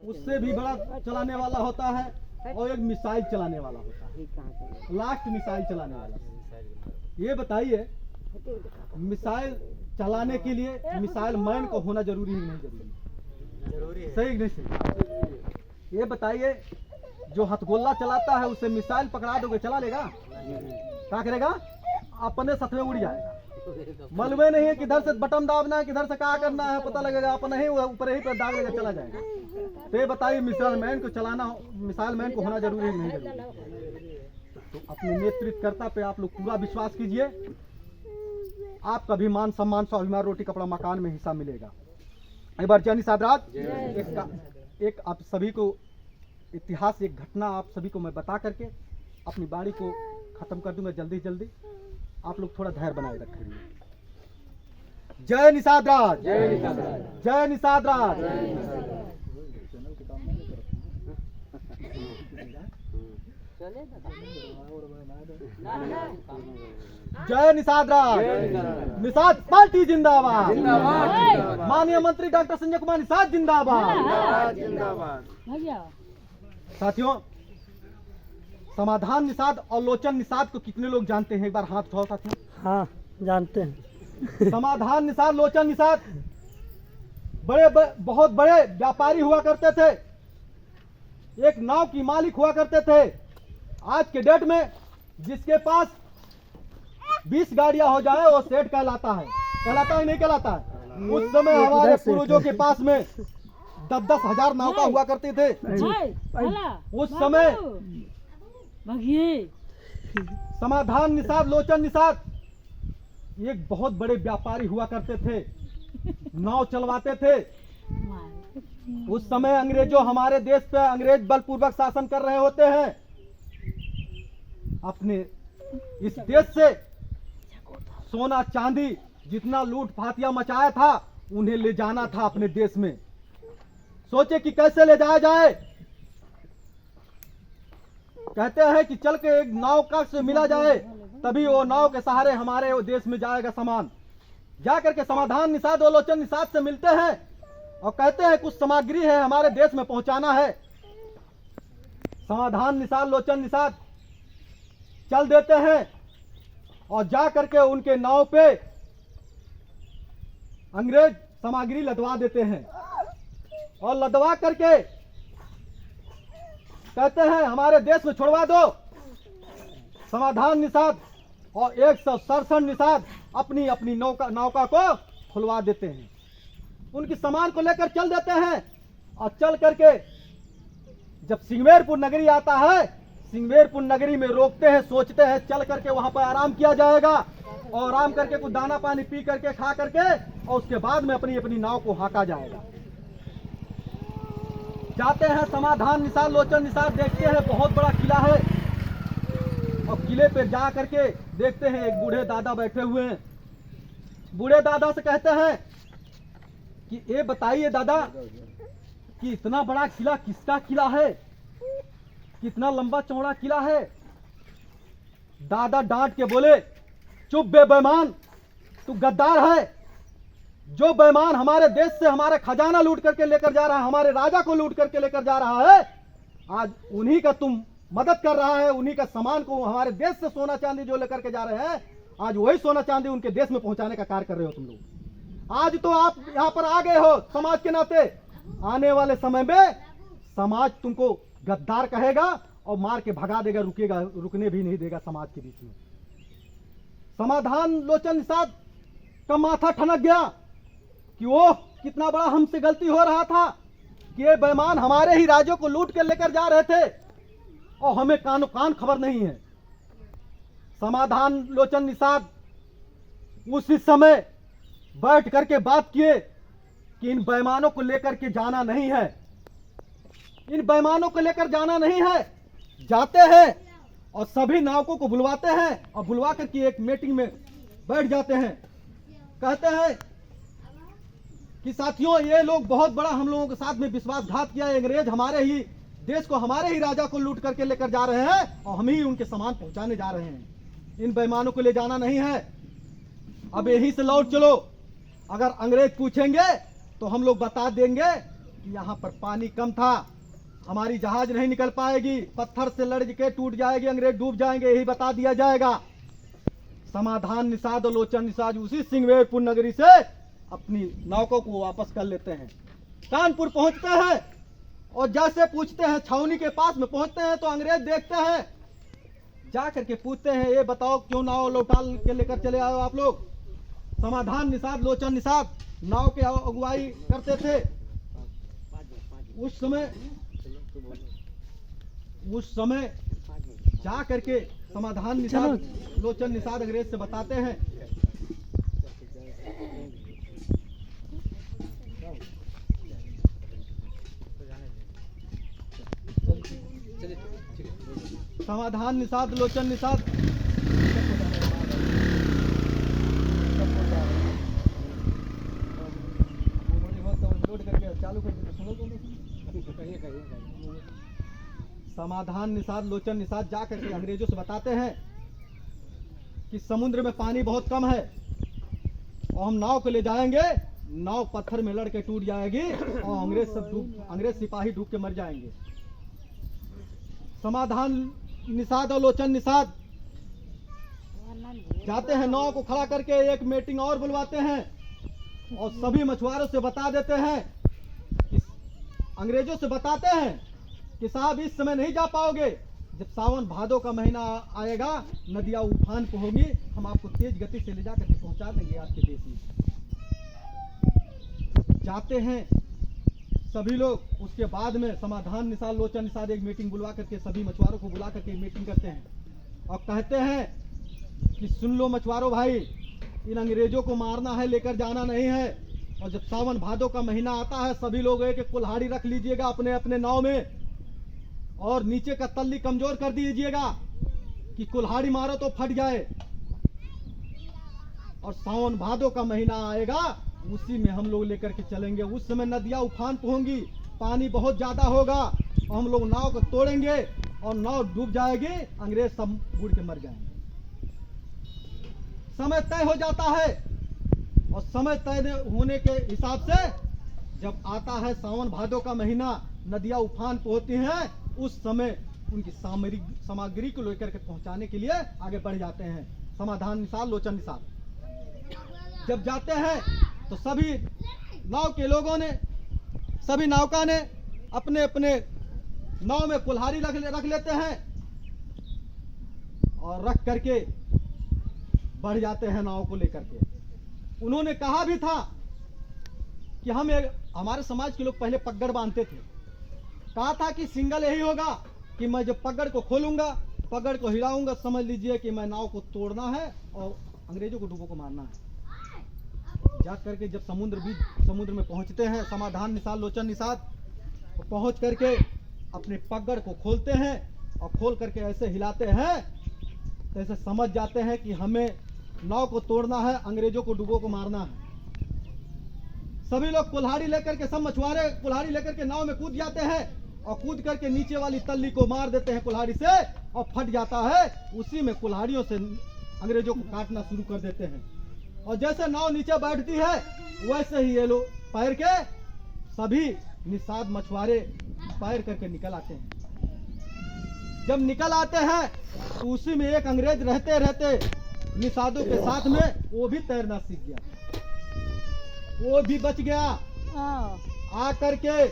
उससे भी बड़ा चलाने वाला होता है और एक मिसाइल चलाने वाला होता है, लास्ट मिसाइल चलाने वाला। ये बताइए, मिसाइल चलाने के लिए मिसाइल मैन को होना जरूरी है नहीं जरूरी है? सही नहीं सही? ये बताइए, जो हथगोला चलाता है उसे मिसाइल पकड़ा दोगे चला लेगा? क्या करेगा? अपने साथ में उड़ जाएगा। मालूम नहीं है किधर से बटन दाबना है, किधर से क्या करना है, पता लगेगा अपना ही ऊपर ही पर दाग लेगा चला जाएगा। तो ये बताइए, मिसाइल मैन को चलाना, मिसाइल मैन को होना जरूरी है नहीं जरूरी? तो अपने नेतृत्वकर्ता पे आप लोग पूरा विश्वास कीजिए, आपका भी मान सम्मान स्वाभिमान रोटी कपड़ा मकान में हिस्सा मिलेगा। एक बार जय निषाद राज। एक आप सभी को इतिहास, एक घटना आप सभी को मैं बता करके अपनी बाणी को खत्म कर दूंगा जल्दी जल्दी। आप लोग थोड़ा धैर्य बनाए रखिए। जय निषाद राज, जय निषाद राज, जय निषाद राज। जय निषाद राज, निषाद पार्टी जिंदाबाद, माननीय मंत्री डॉक्टर संजय कुमार निषाद जिंदाबाद। साथियों, समाधान निषाद और लोचन निषाद को कितने लोग जानते हैं? एक बार हाथ उठाओ साथियों। हाँ, जानते हैं। समाधान निषाद, लोचन निषाद बहुत बड़े व्यापारी हुआ करते थे, एक नाव की मालिक हुआ करते थे। आज के डेट में जिसके पास 20 गाड़ियां हो जाए वो सेठ कहलाता है। कहलाता है नहीं कहलाता है? उस समय हमारे पूर्वजों के पास में 10-10 हजार नौका हुआ करते थे। उस समय समाधान निषाद, लोचन निषाद एक बहुत बड़े व्यापारी हुआ करते थे, नाव चलवाते थे। उस समय अंग्रेजों हमारे देश पे अंग्रेज बलपूर्वक शासन कर रहे होते हैं। अपने इस देश से सोना चांदी जितना लूट फातिया मचाया था उन्हें ले जाना था अपने देश में। सोचे कि कैसे ले जाया जाए। कहते हैं कि चल के एक नाव का से मिला जाए, तभी वो नाव के सहारे हमारे वो देश में जाएगा सामान। जाकर के समाधान निषाद और लोचन निषाद से मिलते हैं और कहते हैं कुछ सामग्री है हमारे देश में पहुंचाना है। समाधान निषाद, लोचन निषाद चल देते हैं और जा करके उनके नाव पे अंग्रेज सामग्री लदवा देते हैं और लदवा करके कहते हैं हमारे देश में छोड़वा दो। समाधान निषाद और 167 निषाद अपनी अपनी नौका को खुलवा देते हैं, उनकी सामान को लेकर चल देते हैं। और चल करके जब सिंगवेरपुर नगरी आता है, सिंगवेरपुर नगरी में रोकते हैं, सोचते हैं चल करके वहां पर आराम किया जाएगा और आराम करके कुछ दाना पानी पी करके खा करके और उसके बाद में अपनी अपनी नाव को हाका जाएगा। जाते हैं समाधान निषाद, लोचन निषाद, देखते हैं बहुत बड़ा किला है और किले पे जा करके देखते हैं एक बूढ़े दादा बैठे हुए हैं। बूढ़े दादा से कहते हैं कि ये बताइए दादा कि इतना बड़ा किला किसका किला है, कितना लंबा चौड़ा किला है? दादा डांट के बोले, चुप बे बेईमान, तू गद्दार है। जो बेईमान हमारे देश से हमारा खजाना लूट करके लेकर जा रहा है, हमारे राजा को लूट करके लेकर जा रहा है, आज उन्हीं का तुम मदद कर रहा है। उन्हीं का सामान को, हमारे देश से सोना चांदी जो लेकर के जा रहे हैं, आज वही सोना चांदी उनके देश में पहुंचाने का कार्य कर रहे हो तुम लोग। आज तो आप यहाँ पर आ गए हो समाज के नाते, आने वाले समय में समाज तुमको गद्दार कहेगा और मार के भगा देगा, रुकने भी नहीं देगा समाज के बीच में। समाधान लोचन निषाद का माथा ठनक गया कि वो कितना बड़ा हमसे गलती हो रहा था कि ये बेईमान हमारे ही राज्यों को लूट के लेकर जा रहे थे और हमें कानो कान खबर नहीं है। समाधान लोचन निषाद उसी समय बैठ करके बात किए कि इन बेईमानों को लेकर के जाना नहीं है, इन बेईमानों को लेकर जाना नहीं है। जाते हैं और सभी नावकों को बुलवाते हैं और बुलवा करके एक मीटिंग में बैठ जाते हैं। कहते हैं कि साथियों, ये लोग बहुत बड़ा हम लोगों के साथ में विश्वासघात किया है। अंग्रेज हमारे ही देश को, हमारे ही राजा को लूट करके लेकर जा रहे हैं और हम ही उनके सामान पहुंचाने जा रहे हैं। इन बेईमानों को ले जाना नहीं है, अब यहीं से लौट चलो। अगर अंग्रेज पूछेंगे तो हम लोग बता देंगे कि यहाँ पर पानी कम था, हमारी जहाज नहीं निकल पाएगी, पत्थर से लड़ के टूट जाएगी, अंग्रेज डूब जाएंगे, यही बता दिया जाएगा। समाधान निषाद और लोचन निषाद उसी सिंहवेरपुर नगरी से अपनी नौकों को वापस कर लेते हैं। कानपुर पहुंचते हैं और जैसे पूछते हैं, छावनी के पास में पहुंचते हैं तो अंग्रेज देखते हैं, जा करके पूछते हैं, ये बताओ क्यों नाव लौटा के लेकर चले आए हो आप लोग? समाधान निषाद लोचन निषाद नाव के अगुवाई करते थे। उस समय जा करके समाधान निषाद लोचन निषाद अंग्रेज से बताते हैं, समाधान निषाद लोचन निषाद समाधान निषाद लोचन निषाद जा करके अंग्रेजों से बताते हैं कि समुद्र में पानी बहुत कम है और हम नाव को ले जाएंगे, नाव पत्थर में लड़ के टूट जाएगी और अंग्रेज सिपाही डूब के मर जाएंगे। समाधान निषाद और लोचन निषाद जाते हैं, नाव को खड़ा करके एक मीटिंग और बुलवाते हैं और सभी मछुआरों से बता देते हैं कि अंग्रेजों से बताते हैं कि साहब इस समय नहीं जा पाओगे, जब सावन भादो का महीना आएगा, नदियां उफान पे होगी, हम आपको तेज गति से ले जाकर पहुंचा देंगे आपके देश में। जाते हैं सभी लोग। उसके बाद में समाधान निषाद लोचन निषाद एक मीटिंग बुलवा करके सभी मछुआरों को बुला करके मीटिंग करते हैं और कहते हैं कि सुन लो मछुआरों भाई, इन अंग्रेजों को मारना है, लेकर जाना नहीं है। और जब सावन भादो का महीना आता है, सभी लोग एक एक कुल्हाड़ी रख लीजिएगा अपने अपने नाव में और नीचे का तल्ली कमजोर कर दीजिएगा कि कुल्हाड़ी मारो तो फट जाए। और सावन भादो का महीना आएगा, उसी में हम लोग लेकर के चलेंगे। उस समय नदियां उफान पे होंगी, पानी बहुत ज्यादा होगा और हम लोग नाव को तोड़ेंगे और नाव डूब जाएगी, अंग्रेज सब बूढ़ के मर जाएंगे। समय तय हो जाता है और समय तय होने के हिसाब से जब आता है सावन भादो का महीना, नदियां उफान पे होती हैं, उस समय उनकी सामग्री को लेकर के पहुंचाने के लिए आगे बढ़ जाते हैं। समाधान निषाद लोचन निषाद जब जाते हैं तो सभी नाव के लोगों ने, सभी नौका ने अपने अपने नाव में कुल्हाड़ी रख लेते हैं और रख करके बढ़ जाते हैं नाव को लेकर के। उन्होंने कहा भी था कि हमारे समाज के लोग पहले पगड़ बांधते थे, कहा था कि सिंगल यही होगा कि मैं जब पगड़ को खोलूंगा, पगड़ को हिलाऊंगा, समझ लीजिए कि मैं नाव को तोड़ना है और अंग्रेजों को डूबो को मारना है। जा करके जब समुद्र में पहुंचते हैं समाधान निषाद लोचन निषाद, तो पहुंच करके अपने पगड़ को खोलते हैं और खोल करके ऐसे हिलाते हैं तो ऐसे समझ जाते हैं कि हमें नाव को तोड़ना है, अंग्रेजों को डूबो को मारना है। सभी लोग कुल्हाड़ी लेकर के, सब मछुआरे कुल्हाड़ी लेकर के नाव में कूद जाते हैं और कूद करके नीचे वाली तल्ली को मार देते हैं कुल्हाड़ी से और फट जाता है। उसी में कुल्हाड़ियों से अंग्रेजों को काटना शुरू कर देते हैं और जैसे नाव नीचे बैठती है वैसे ही ये लोग पैर के सभी निषाद मछुआरे पैर करके निकल आते हैं। जब निकल आते हैं तो उसी में एक अंग्रेज रहते रहते निषादों के साथ में वो भी तैरना सीख गया, वो भी बच गया। आ करके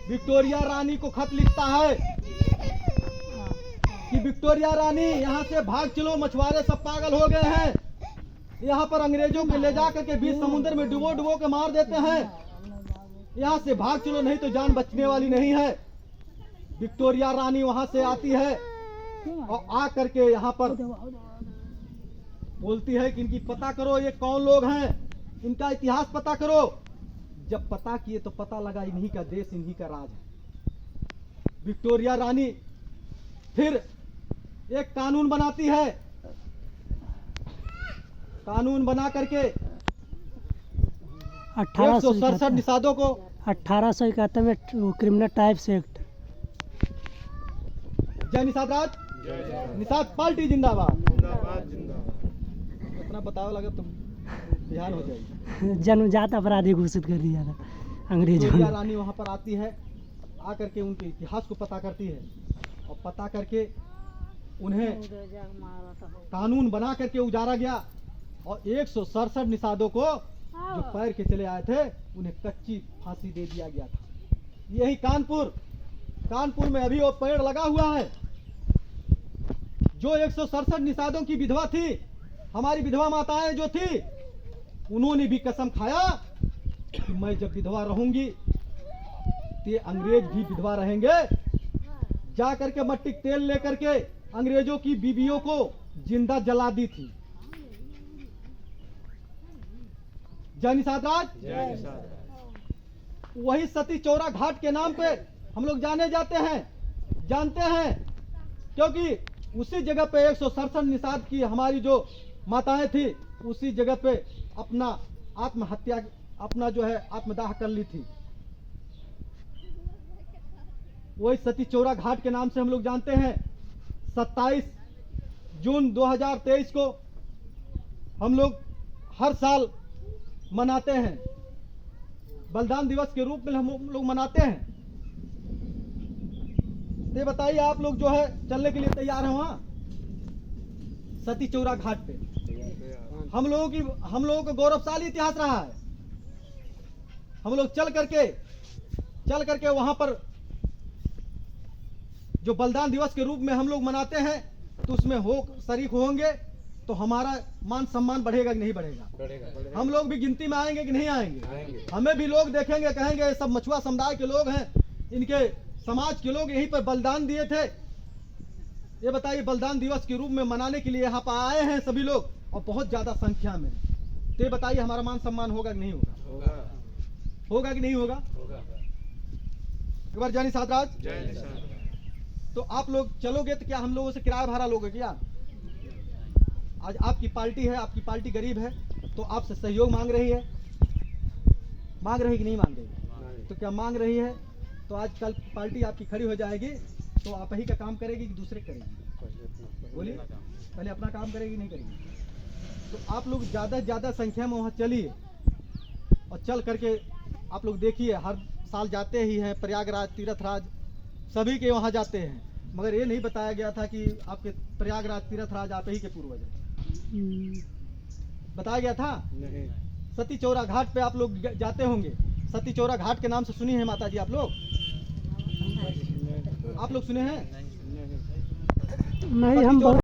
विक्टोरिया रानी को खत लिखता है कि विक्टोरिया रानी यहाँ से भाग चलो, मछुआरे सब पागल हो गए हैं, यहाँ पर अंग्रेजों को ले जा करके बीच समुद्र में डुबो के मार देते हैं, यहाँ से भाग चलो नहीं तो जान बचने वाली नहीं है। विक्टोरिया रानी वहां से आती है और आ करके यहाँ पर बोलती है कि इनकी पता करो, ये कौन लोग हैं, इनका इतिहास पता करो। जब पता किए तो पता लगा इन्हीं का देश, इन्हीं का राज है। विक्टोरिया रानी फिर एक कानून बनाती है, कानून बना करके 167 निषादों को 1871 में क्रिमिनल टाइप्स एक्ट। जय निषाद राज, निषाद पार्टी जिंदाबाद। इतना बताओ लगा तुम बिहार हो जाएगी। जन्मजात अपराधी घोषित कर दिया था। अंग्रेजों विक्टोरिया ने। रानी वहाँ पर आती है, आकर के उनके इतिहास को पता करती है और पता करके उन्हें कानून बना करके उजारा गया और 167 निषादों को जो पैर के चले आए थे उन्हें कच्ची फांसी दे दिया गया था। यही कानपुर में अभी वो पेड़ लगा हुआ है। जो 167 निषादों की विधवा थी, हमारी विधवा माताएं जो थी, उन्होंने भी कसम खाया कि मैं जब विधवा रहूंगी तो ये अंग्रेज भी विधवा रहेंगे। जा करके मट्टी तेल लेकर के अंग्रेजों की बीवियों को जिंदा जला दी थी। जय निषाद राज। वही सती चौरा घाट के नाम पे हम लोग जानते हैं क्योंकि उसी जगह पे 167 निषाद की हमारी जो माताएं थी, उसी जगह पे अपना आत्महत्या, अपना जो है आत्मदाह कर ली थी। वही सती चौरा घाट के नाम से हम लोग जानते हैं। 27 जून 2023 को हम लोग हर साल मनाते हैं, बलिदान दिवस के रूप में हम लोग मनाते हैं। ये बताइए आप लोग जो है चलने के लिए तैयार हैं वहां सती चौरा घाट पे? हम लोगों का गौरवशाली इतिहास रहा है। हम लोग चल करके वहां पर जो बलिदान दिवस के रूप में हम लोग मनाते हैं, तो उसमें शरीक होंगे तो हमारा मान सम्मान बढ़ेगा कि नहीं बढ़ेगा? हम लोग भी गिनती में आएंगे कि नहीं आएंगे? हमें भी लोग देखेंगे, कहेंगे ये सब मछुआ समुदाय के लोग हैं, इनके समाज के लोग यहीं पर बलिदान दिए थे। ये बताइए, बलिदान दिवस के रूप में मनाने के लिए यहाँ पर आए हैं सभी लोग और बहुत ज्यादा संख्या में। तो ये बताइए हमारा मान सम्मान होगा कि नहीं होगा? होगा कि नहीं होगा? एक बार जानी साधराज। तो आप लोग चलोगे तो क्या हम लोगों से किराया भाड़ा लोगे क्या? आज आपकी पार्टी है, आपकी पार्टी गरीब है तो आपसे सहयोग मांग रही है कि नहीं मांग रही? तो क्या मांग रही है तो आजकल पार्टी आपकी खड़ी हो जाएगी तो आप ही का काम करेगी कि दूसरे करेगी? बोलिए, पहले अपना काम करेगी नहीं करेगी? तो आप लोग ज़्यादा से ज़्यादा संख्या में वहाँ चलिए और चल करके आप लोग देखिए। हर साल जाते ही हैं, प्रयागराज, तीर्थराज सभी के वहाँ जाते हैं, मगर ये नहीं बताया गया था कि आपके प्रयागराज, तीर्थराज आप ही के पूर्वज हैं। बताया गया था? नहीं। सती चौरा घाट पे आप लोग जाते होंगे। सती चौरा घाट के नाम से सुनी है माता जी आप लोग सुने हैं? नहीं, हम बहुत